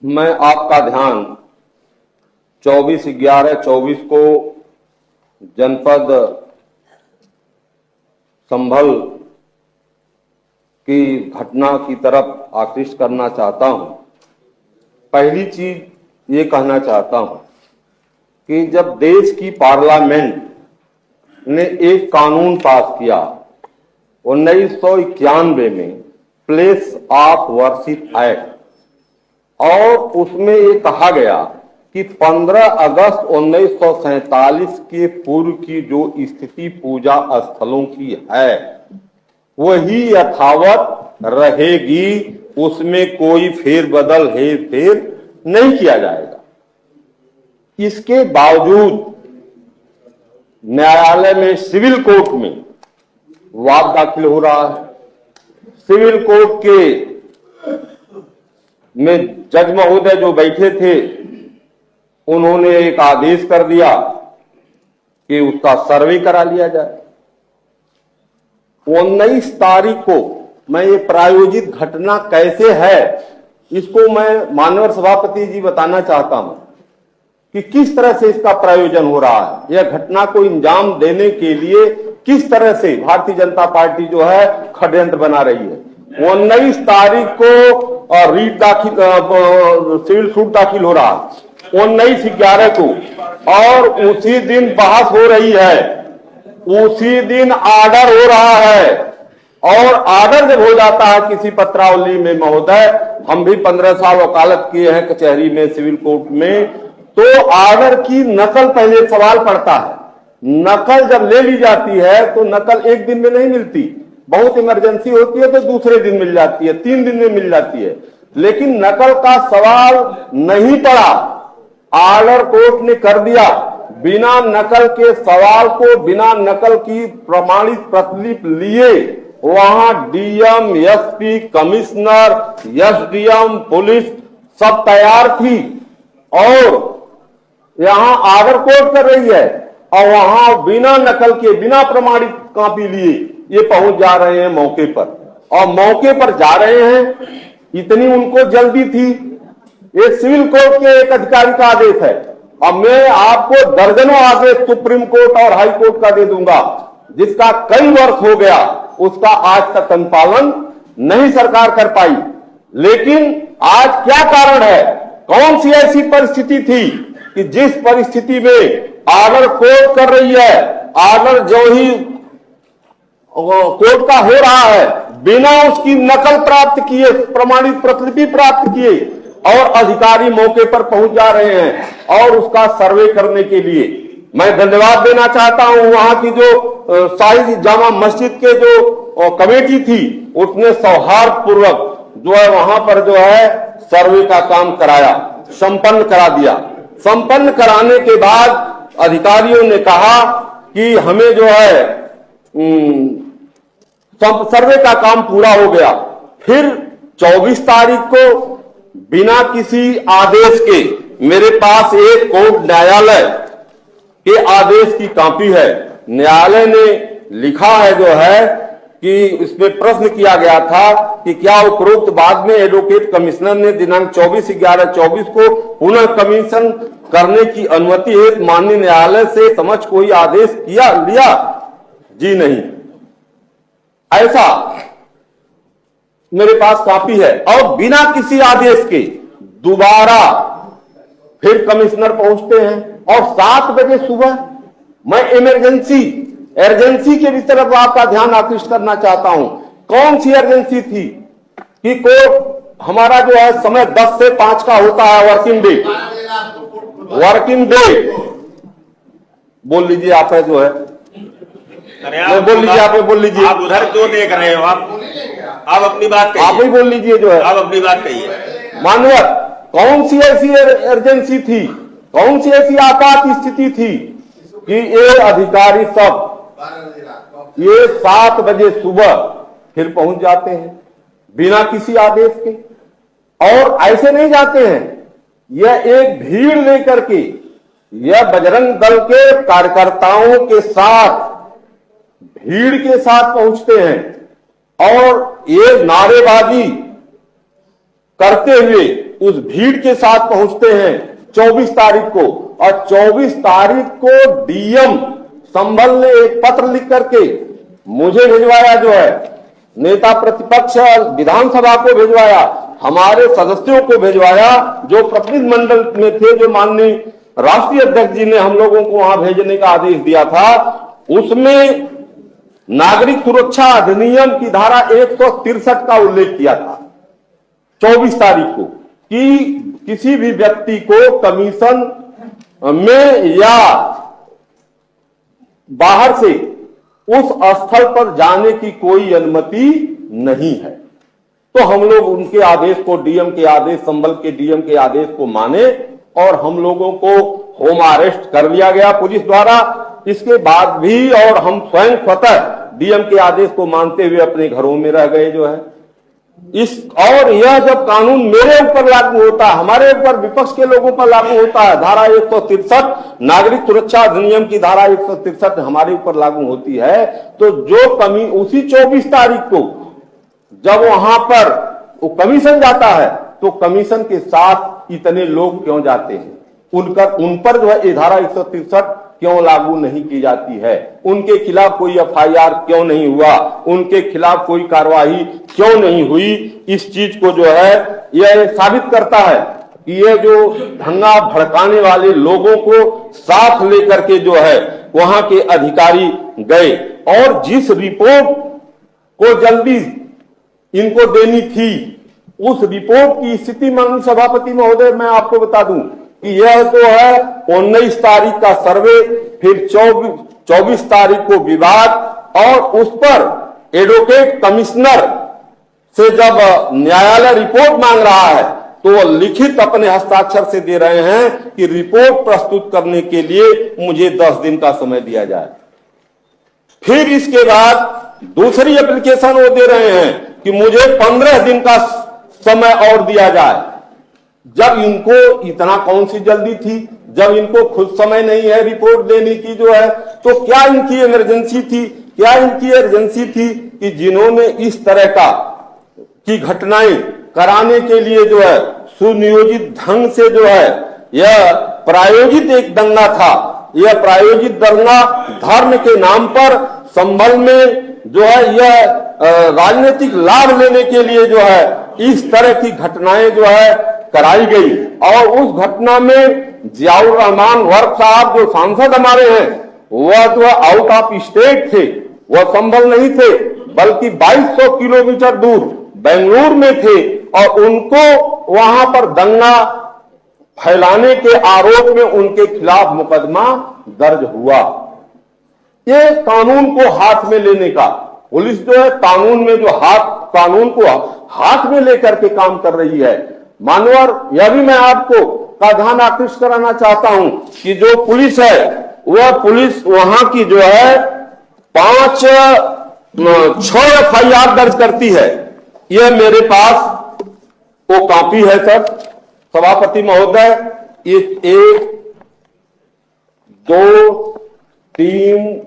मैं आपका ध्यान 24/11/24 को जनपद संभल की घटना की तरफ आकृष्ट करना चाहता हूं। पहली चीज ये कहना चाहता हूं कि जब देश की पार्लियामेंट ने एक कानून पास किया 1991 में, प्लेस ऑफ वर्शिप एक्ट, और उसमें ये कहा गया कि 15 अगस्त 1947 के पूर्व की जो स्थिति पूजा स्थलों की है वही यथावत रहेगी, उसमें कोई फेरबदल हेरफेर नहीं किया जाएगा। इसके बावजूद न्यायालय में, सिविल कोर्ट में वाद दाखिल हो रहा है। सिविल कोर्ट के में जज महोदय जो बैठे थे उन्होंने एक आदेश कर दिया कि उसका सर्वे करा लिया जाए। 19 तारीख को मैं ये प्रायोजित घटना कैसे है इसको मैं माननीय सभापति जी बताना चाहता हूं कि किस तरह से इसका प्रायोजन हो रहा है। यह घटना को अंजाम देने के लिए किस तरह से भारतीय जनता पार्टी जो है षड्यंत्र बना रही है। 19 तारीख को रीट दाखिल, सिविल सूट दाखिल हो रहा है 19/11 को, और उसी दिन बहस हो रही है, उसी दिन आर्डर हो रहा है। और आर्डर जब हो जाता है किसी पत्रावली में, महोदय हम भी 15 साल वकालत किए हैं कचहरी में, सिविल कोर्ट में, तो आर्डर की नकल पहले सवाल पड़ता है। नकल जब ले ली जाती है तो नकल एक दिन में नहीं मिलती, बहुत इमरजेंसी होती है तो दूसरे दिन मिल जाती है, 3 दिन में मिल जाती है। लेकिन नकल का सवाल नहीं पड़ा, आर्डर कोर्ट ने कर दिया। बिना नकल के सवाल को, बिना नकल की प्रमाणित प्रतिलिपि लिए वहां DM, SP, commissioner, SDM, police सब तैयार थी और यहां आर्डर कोर्ट कर रही है और वहां बिना नकल के, बिना प्रमाणित कॉपी लिए ये पहुंच जा रहे हैं मौके पर, और मौके पर जा रहे हैं। इतनी उनको जल्दी थी। ये सिविल कोर्ट के एक अधिकारी का आदेश है और मैं आपको दर्जनों आदेश सुप्रीम कोर्ट और हाई कोर्ट का दे दूंगा जिसका कई वर्ष हो गया, उसका आज तक अनुपालन नहीं सरकार कर पाई। लेकिन आज क्या कारण है, कौन सी ऐसी परिस्थिति थी कि जिस परिस्थिति में आर्डर कोर्ट कर रही है, आर्डर जो ही कोर्ट का हो रहा है, बिना उसकी नकल प्राप्त किए, प्रमाणित प्रतिलिपि प्राप्त किए, और अधिकारी मौके पर पहुंच जा रहे हैं और उसका सर्वे करने के लिए मैं धन्यवाद देना चाहता हूं। वहां की जो शाही जामा मस्जिद के जो कमेटी थी उसने सौहार्दपूर्वक जो है वहां पर जो है सर्वे का काम कराया, संपन्न करा दिया। संपन्न कराने के बाद अधिकारियों ने कहा कि हमें जो है सर्वे का काम पूरा हो गया। फिर 24 तारीख को बिना किसी आदेश के, मेरे पास एक कोर्ट न्यायालय के आदेश की कॉपी है, न्यायालय ने लिखा है जो है कि इसमें प्रश्न किया गया था कि क्या उपरोक्त बाद में एडवोकेट कमिश्नर ने दिनांक 24/11/24 को पुनः कमीशन करने की अनुमति हेतु माननीय न्यायालय से समक्ष कोई आदेश लिया? जी नहीं। ऐसा मेरे पास कॉपी है। और बिना किसी आदेश के दोबारा फिर कमिश्नर पहुंचते हैं और 7 बजे सुबह, मैं एमरजेंसी के भी तरफ आपका ध्यान आकृष्ट करना चाहता हूं। कौन सी एमरजेंसी थी कि कोर्ट हमारा जो है समय 10 से 5 का होता है, वर्किंग डे। बोल लीजिए आप है जो है, बोल लीजिए, आप बोल लीजिए। आप उधर क्यों देख रहे हो? आप अपनी बात कहिए। आप ही बोल लीजिए जो है, आप अपनी बात कहिए। मानवर, कौन सी ऐसी इमरजेंसी थी, कौन सी ऐसी आपात स्थिति थी कि ये अधिकारी सब ये 7 बजे सुबह फिर पहुंच जाते हैं बिना किसी आदेश के? और ऐसे नहीं जाते हैं, यह एक भीड़ लेकर के, यह बजरंग दल के कार्यकर्ताओं के साथ, भीड़ के साथ पहुंचते हैं और ये नारेबाजी करते हुए उस भीड़ के साथ पहुंचते हैं 24 तारीख को, और 24 तारीख को डीएम संभल ने एक पत्र लिख करके मुझे भिजवाया, जो है नेता प्रतिपक्ष विधानसभा को भिजवाया, हमारे सदस्यों को भिजवाया, जो प्रतिनिधि मंडल में थे, जो माननीय राष्ट्रीय अध्यक्ष जी ने हम लोगों को वहां भेजने का आदेश दिया था। उसमें नागरिक सुरक्षा अधिनियम की धारा 163 का उल्लेख किया था 24 तारीख को, कि किसी भी व्यक्ति को कमीशन में या बाहर से उस स्थल पर जाने की कोई अनुमति नहीं है। तो हम लोग उनके आदेश को, डीएम के आदेश, संभल के डीएम के आदेश को माने और हम लोगों को होम अरेस्ट कर लिया गया पुलिस द्वारा। इसके बाद भी और हम स्वयं स्वतः डीएम के आदेश को मानते हुए अपने घरों में रह गए, जो है और यह जब कानून मेरे ऊपर लागू होता है, हमारे ऊपर, विपक्ष के लोगों पर लागू होता है, धारा 163 नागरिक सुरक्षा अधिनियम की धारा 163 हमारे ऊपर लागू होती है, तो जो उसी 24 तारीख को जब वहां पर वो कमीशन जाता है, तो कमीशन के साथ इतने लोग क्यों जाते हैं, उन पर जो है ये धारा 163 क्यों लागू नहीं की जाती है, उनके खिलाफ कोई एफआईआर क्यों नहीं हुआ, उनके खिलाफ कोई कार्रवाई क्यों नहीं हुई। इस चीज को जो है यह साबित करता है कि ये जो दंगा भड़काने वाले लोगों को साथ लेकर के जो है वहां के अधिकारी गए, और जिस रिपोर्ट को जल्दी इनको देनी थी, उस रिपोर्ट की स्थिति माननीय सभापति महोदय मैं आपको बता दूं कि यह तो है 19 तारीख का सर्वे, फिर 24 तारीख को विवाद, और उस पर एडवोकेट कमिश्नर से जब न्यायालय रिपोर्ट मांग रहा है, तो वो लिखित अपने हस्ताक्षर से दे रहे हैं कि रिपोर्ट प्रस्तुत करने के लिए मुझे 10 दिन का समय दिया जाए। फिर इसके बाद दूसरी एप्लीकेशन वो दे रहे हैं कि मुझे 15 दिन का समय और दिया जाए। जब इनको इतना कौन सी जल्दी थी, जब इनको खुद समय नहीं है रिपोर्ट देने की जो है, तो क्या इनकी इमरजेंसी थी, क्या इनकी अर्जेंसी थी कि जिन्होंने इस तरह की घटनाएं कराने के लिए जो है सुनियोजित ढंग से जो है यह प्रायोजित एक दंगा था, यह प्रायोजित दंगा धर्म के नाम पर संभल में जो है यह राजनीतिक लाभ लेने के लिए जो है इस तरह की घटनाएं जो है कराई गई। और उस घटना में जियाउर रहमान वर्क साहब जो सांसद हमारे हैं, वह जो आउट ऑफ स्टेट थे, वह संभल नहीं थे, बल्कि 2200 किलोमीटर दूर बेंगलुरु में थे, और उनको वहां पर दंगा फैलाने के आरोप में उनके खिलाफ मुकदमा दर्ज हुआ। ये कानून को हाथ में लेने का, पुलिस जो है कानून में जो कानून को हाथ में लेकर के काम कर रही है। मानवर, यह भी मैं आपको का ध्यान आकृष्ट कराना चाहता हूं कि जो पुलिस है, वह पुलिस वहां की जो है 6 एफआईआर दर्ज करती है। यह मेरे पास वो कॉपी है सर सभापति महोदय, ये 1 2 3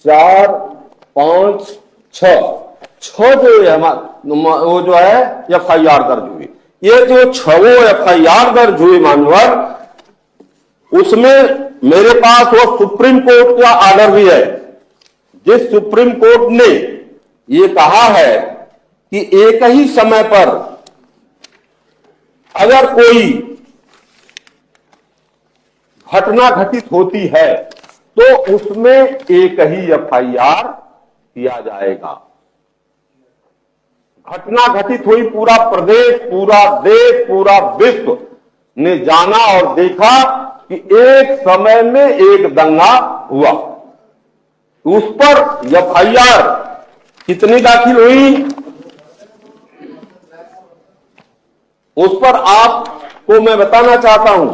4 5 6 जो है वो जो है एफआईआर दर्ज हुई। ये जो 6 एफआईआर दर्ज हुए मानवर, उसमें मेरे पास वो सुप्रीम कोर्ट का ऑर्डर भी है, जिस सुप्रीम कोर्ट ने ये कहा है कि एक ही समय पर अगर कोई घटना घटित होती है तो उसमें एक ही एफआईआर किया जाएगा। घटना घटित हुई, पूरा प्रदेश, पूरा देश, पूरा विश्व ने जाना और देखा कि एक समय में एक दंगा हुआ, उस पर एफआईआर कितनी दाखिल हुई, उस पर आपको मैं बताना चाहता हूं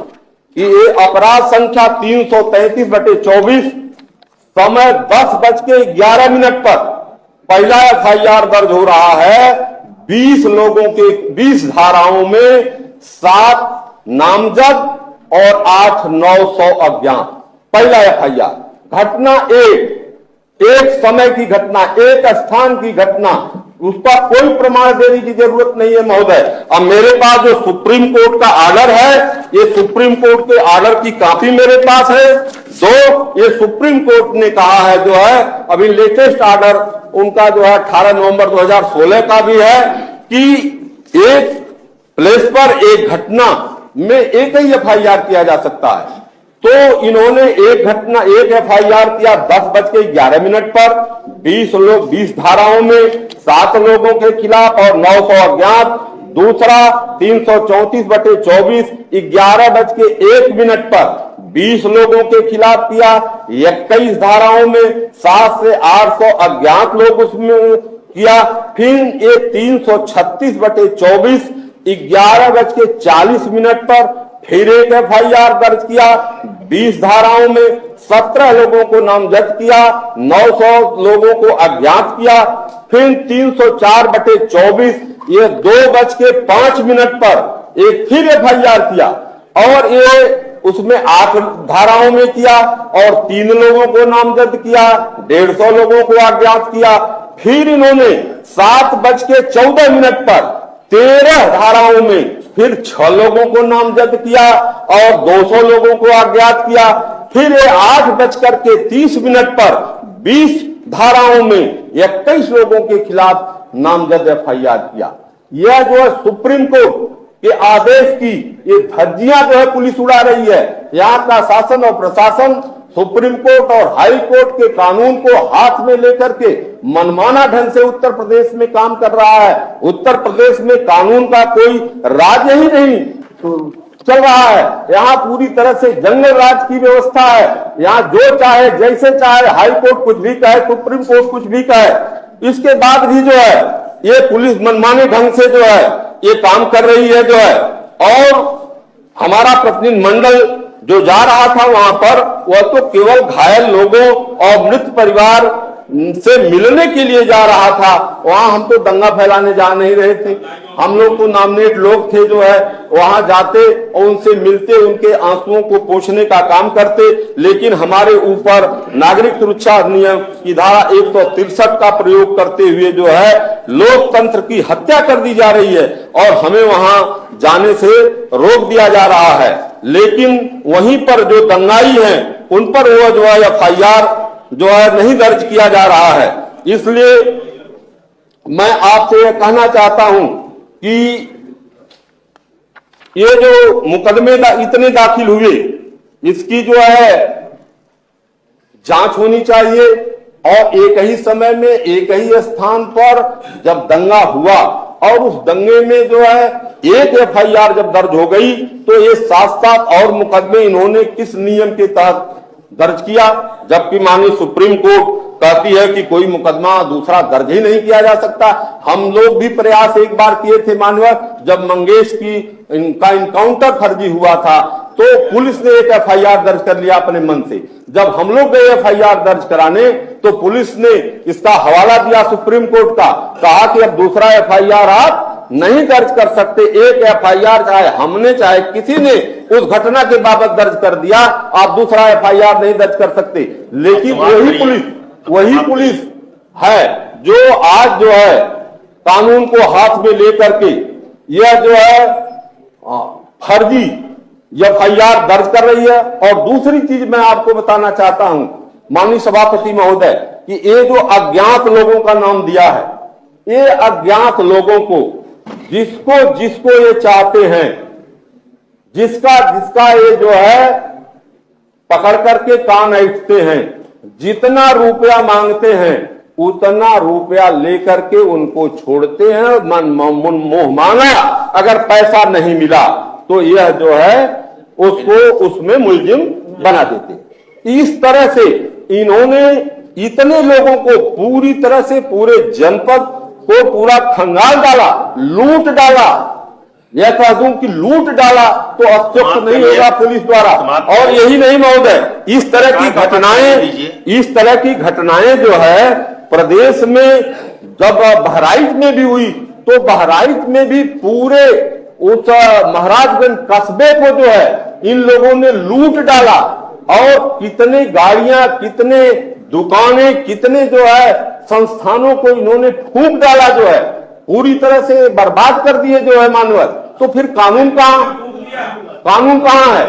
कि ये अपराध संख्या 333/24 समय 10:11 पर पहला एफआईआर दर्ज हो रहा है। 20 लोगों के 20 धाराओं में 7 नामजद और 8-900 अज्ञात। पहला एफआईआर, घटना एक समय की घटना, एक स्थान की घटना, उसका कोई प्रमाण देने की जरूरत नहीं है महोदय। अब मेरे पास जो सुप्रीम कोर्ट का ऑर्डर है, ये सुप्रीम कोर्ट के ऑर्डर की कॉपी मेरे पास है। तो ये सुप्रीम कोर्ट ने कहा है जो है, अभी लेटेस्ट ऑर्डर उनका जो है 18 नवंबर 2016 का भी है कि एक प्लेस पर एक घटना में एक ही एफआईआर किया जा सकता है। तो इन्होंने एक एफआईआर किया 10:11 पर 20 धाराओं में 7 लोगों के खिलाफ और 900 अज्ञात। दूसरा 334/24 11:01 पर 20 लोगों के खिलाफ किया। 21 धाराओं में 7 से 800 अज्ञात लोग उसमें किया। फिर ये 336/24 11:40 पर फिर एक एफआईआर दर्ज किया। 20 धाराओं में 17 लोगों को नामजद किया, 900 लोगों को अज्ञात किया। फिर 304/24 ये 2:05 पर एक फिर एफआईआर किया और ये उसमें 8 धाराओं में किया और 3 लोगों को नामजद किया, 150 लोगों को अज्ञात किया। फिर इन्होंने 7:14 पर 13 धाराओं में फिर 6 लोगों को नामजद किया और 200 लोगों को अज्ञात किया। फिर 8:30 पर 20 धाराओं में 21 लोगों के खिलाफ नामजद एफआईआर किया। यह जो है सुप्रीम कोर्ट के आदेश की ये धज्जियां जो है पुलिस उड़ा रही है। यहाँ का शासन और प्रशासन सुप्रीम कोर्ट और हाई कोर्ट के कानून को हाथ में लेकर के मनमाना ढंग से उत्तर प्रदेश में काम कर रहा है। उत्तर प्रदेश में कानून का कोई राज्य ही नहीं चल रहा है। यहाँ पूरी तरह से जंगल राज की व्यवस्था है। यहाँ जो चाहे जैसे चाहे, हाई कोर्ट कुछ भी कहे, सुप्रीम कोर्ट कुछ भी कहे, इसके बाद भी जो है ये पुलिस मनमाने ढंग से जो है ये काम कर रही है जो है। और हमारा प्रतिनिधिमंडल जो जा रहा था वहां पर, वह तो केवल घायल लोगों और मृत परिवार से मिलने के लिए जा रहा था। वहां हम तो दंगा फैलाने जा नहीं रहे थे। हम लोग तो नॉमिनेट लोग थे जो है वहां जाते और उनसे मिलते, उनके आंसुओं को पोंछने का काम करते। लेकिन हमारे ऊपर नागरिक सुरक्षा अधिनियम की धारा 163 का प्रयोग करते हुए जो है लोकतंत्र की हत्या कर दी जा रही है और हमें वहां जाने से रोक दिया जा रहा है। लेकिन वहीं पर जो दंगाई हैं उन पर वो जो है एफआईआर जो है नहीं दर्ज किया जा रहा है। इसलिए मैं आपसे यह कहना चाहता हूं कि ये जो मुकदमे इतने दाखिल हुए, इसकी जो है जांच होनी चाहिए और एक ही समय में एक ही स्थान पर जब दंगा हुआ और उस दंगे में जो है एक एफआईआर जब दर्ज हो गई तो ये 7 और मुकदमे इन्होंने किस नियम के तहत दर्ज किया, जबकि माननीय सुप्रीम कोर्ट कहती है कि कोई मुकदमा दूसरा दर्ज ही नहीं किया जा सकता। हम लोग भी प्रयास एक बार किए थे माननीय, जब मंगेश की इनका इनकाउंटर फर्जी हुआ था तो पुलिस ने एक एफआईआर दर्ज कर लिया अपने मन से। जब हम लोग गए एफआईआर दर्ज कराने तो पुलिस ने इसका हवाला दिया सुप्रीम कोर्ट का, कहा कि अब दूसरा एफआईआर आप नहीं दर्ज कर सकते। एक एफआईआर चाहे हमने चाहे किसी ने उस घटना के बाबत दर्ज कर दिया, आप दूसरा एफआईआर नहीं दर्ज कर सकते। लेकिन वही पुलिस है जो आज जो है कानून को हाथ में लेकर के यह जो है फर्जी एफआईआर दर्ज कर रही है। और दूसरी चीज मैं आपको बताना चाहता हूं माननीय सभापति महोदय कि ये जो अज्ञात लोगों का नाम दिया है, ये अज्ञात लोगों को जिसको ये चाहते हैं, जिसका ये जो है पकड़ करके कान ऐंठते हैं, जितना रुपया मांगते हैं उतना रुपया लेकर के उनको छोड़ते हैं। मोह मांगा, अगर पैसा नहीं मिला तो यह जो है उसको उसमें मुलजिम बना देते। इस तरह से इन्होंने इतने लोगों को पूरी तरह से पूरे जनपद को पूरा खंगाल डाला, लूट डाला। यह कह दूं कि लूट डाला तो अत्युक्त नहीं होगा पुलिस द्वारा। और यही नहीं महोदय, इस तरह की घटनाएं जो है प्रदेश में जब बहराइच में भी हुई तो बहराइच में भी पूरे उस महाराजगंज कस्बे को जो है इन लोगों ने लूट डाला और कितने गाड़ियां, कितने दुकानें, कितने जो है संस्थानों को इन्होंने फूंक डाला जो है, पूरी तरह से बर्बाद कर दिए जो है मानवर, तो फिर कानून कहां है?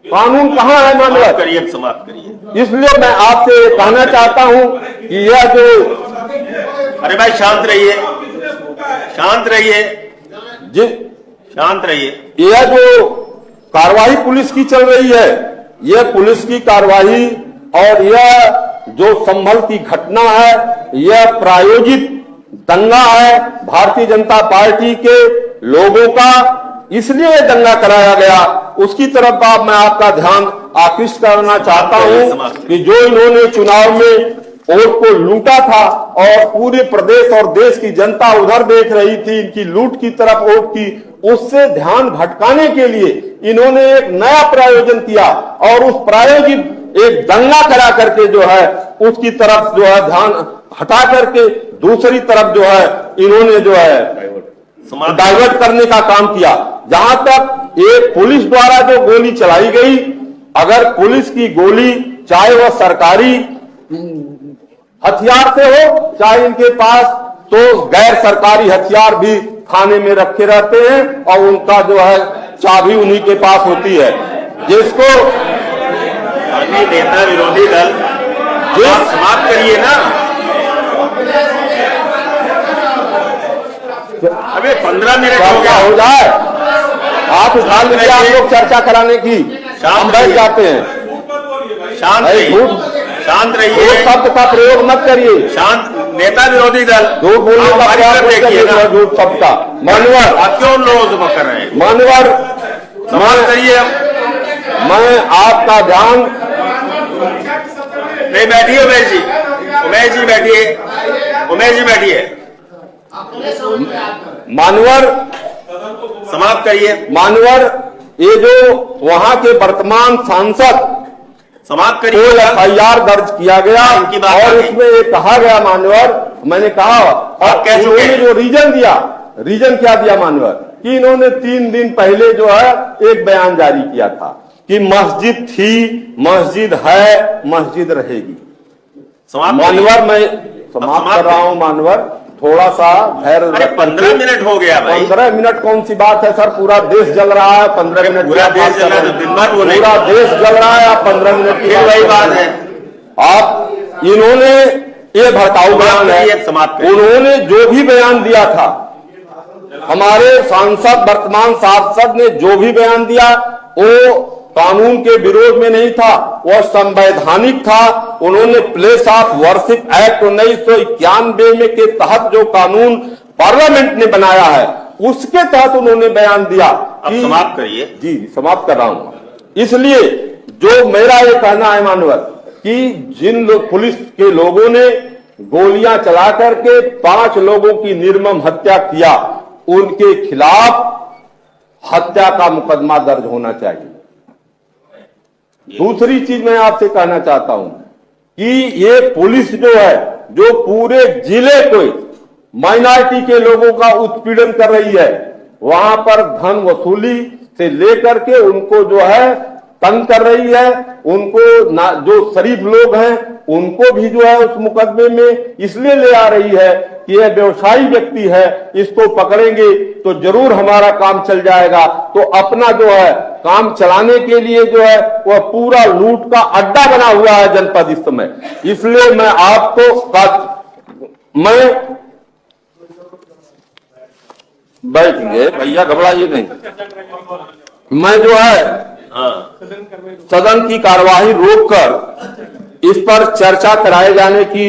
कानून कहां है मानवर? करिए, समाप्त करिए। इसलिए मैं आपसे कहना चाहता हूं कि यह जो, अरे भाई शांत रहिए, शांत रहिए, शांत रहिए। यह जो कार्रवाई पुलिस की चल रही है, यह पुलिस की कार्रवाई और यह जो संभल की घटना है, यह प्रायोजित दंगा है भारतीय जनता पार्टी के लोगों का, इसलिए दंगा कराया गया। उसकी तरफ मैं आपका ध्यान आकृष्ट करना चाहता हूं कि जो इन्होंने चुनाव में वोट को लूटा था और पूरे प्रदेश और देश की जनता उधर देख रही थी इनकी लूट की तरफ वोट की, उससे ध्यान भटकाने के लिए इन्होंने एक नया प्रायोजन किया और उस प्रायोजित एक दंगा करा करके जो है उसकी तरफ जो है ध्यान हटा करके दूसरी तरफ जो है इन्होंने जो है डाइवर्ट करने का काम किया। जहां तक एक पुलिस द्वारा जो गोली चलाई गई, अगर पुलिस की गोली चाहे वह सरकारी हथियार से हो चाहे इनके पास तो गैर सरकारी हथियार भी थाने में रखे रहते हैं और उनका जो है चाबी उन्हीं के पास होती है। जिसको नेता विरोधी दल समाप्त करिए ना, अबे 15 मिनट हो जाए, आप उठा लीजिए, आप लोग चर्चा कराने की हम बैठ जाते हैं। शांत रहिए, शब्द का प्रयोग मत करिए। शांत, नेता विरोधी दल झूठ बोलने का प्रयास देखिए, झूठ शब्द का मानवर आप क्यों लोगों से कर रहे हैं? मानवर समाप्त करिए। मैं आपका ध्यान, नहीं बैठिए उमेश जी, उमेश जी बैठिए, उमेश जी बैठिए, मानवर समाप्त करिए। मानवर ये जो वहां के वर्तमान सांसद समाप्त करिए। FIR दर्ज किया गया और इसमें ये कहा गया मानवर, मैंने कहा और इन्होंने जो रीजन क्या दिया मानवर कि इन्होंने 3 दिन पहले जो है एक बयान जारी किया था कि मस्जिद थी, मस्जिद है, मस्जिद रहेगी। मानवर मैं समाप्त कर रहा हूं मानवर, थोड़ा सा धैर्य। 15 मिनट हो गया भाई। 15 मिनट कौन सी बात है सर, पूरा देश जल रहा है। 15 मिनट पूरा देश जल रहा है, पूरा देश जल रहा है, आप 15 मिनट की वही बात है। आप इन्होंने ये भड़काऊ बयान है, उन्होंने जो भी बयान दिया था, हमारे सांसद वर्तमान सांसद ने जो भी बयान दिया वो कानून के विरोध में नहीं था, वह संवैधानिक था। उन्होंने प्लेस ऑफ वर्शिप एक्ट 1991 में के तहत जो कानून पार्लियामेंट ने बनाया है उसके तहत उन्होंने बयान दिया। अब समाप्त करिए। जी समाप्त कर रहा हूं। इसलिए जो मेरा ये कहना है मानवर कि जिन पुलिस के लोगों ने गोलियां चला करके 5 लोगों की निर्मम हत्या किया, उनके खिलाफ हत्या का मुकदमा दर्ज होना चाहिए। दूसरी चीज मैं आपसे कहना चाहता हूं कि ये पुलिस जो है जो पूरे जिले को माइनॉरिटी के लोगों का उत्पीड़न कर रही है, वहां पर धन वसूली से लेकर के उनको जो है तंग कर रही है, उनको जो शरीफ लोग हैं उनको भी जो है उस मुकदमे में इसलिए ले आ रही है कि यह व्यवसायी व्यक्ति है, इसको पकड़ेंगे तो जरूर हमारा काम चल जाएगा। तो अपना जो है काम चलाने के लिए जो है वह पूरा लूट का अड्डा बना हुआ है जनपद इस समय। इसलिए मैं आपको मैं बैठेंगे भैया, घबराइए नहीं। मैं जो है सदन की कार्यवाही रोककर इस पर चर्चा कराए जाने की